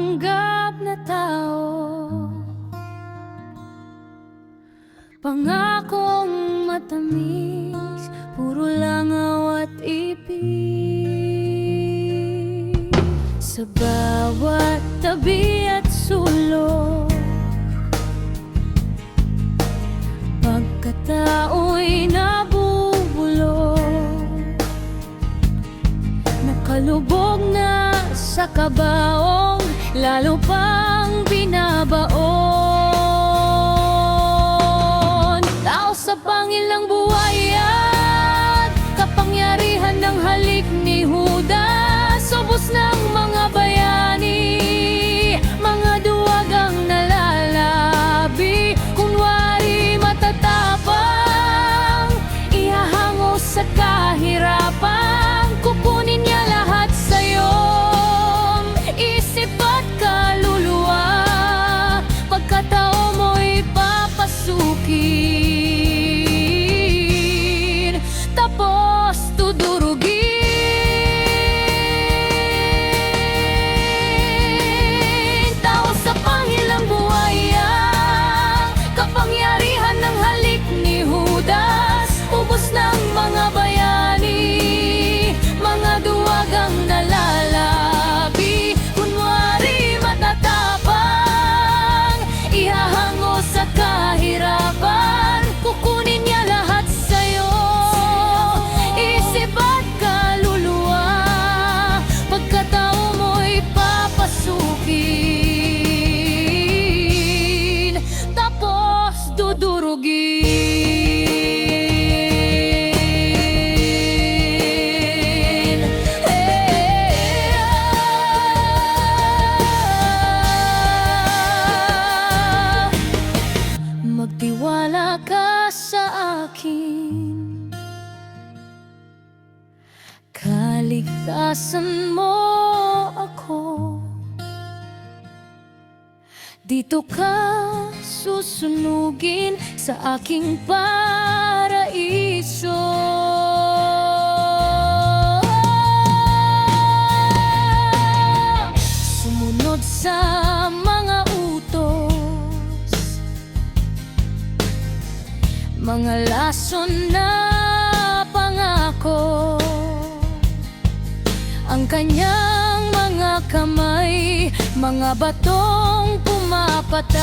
pangarap na tao, pangakong matamis, puro langaw at ibig. Sa bawat tabi at sulok, pagkatao'y nabubulok, nakalubog na sa kabaong, lalo pang binabaon. Tao sa pangilang buhay at kapangyarihan ng halik ni Judas, ubos ng mga bayani, mga duwag ang nalalabi. Kunwari matatapang, ihahango sa kahirapan, kukunin niya lahat sa'yo, isip at kaluluwa. Pagkatao mo'y papasukin, tapos tudurugin. Tao sa pangilang buhay ang kapangyarihan ng halik ni Judas, ubos ng mga bayani, mga duwag ang nalalabi. Kunwari matatapang, ihahango sa kahirapan, kukunin niya lahat sa'yo, isip at kaluluwa. Pagkatao mo'y papasukin, tapos dudurugin. Magtiwala ka sa akin, kaligtasan mo ako. Dito ka susunugin sa aking paraiso. Sumunod sa mga utos, mga lason na pangako, ang kanyang mga kamay, mga batong pumapatay.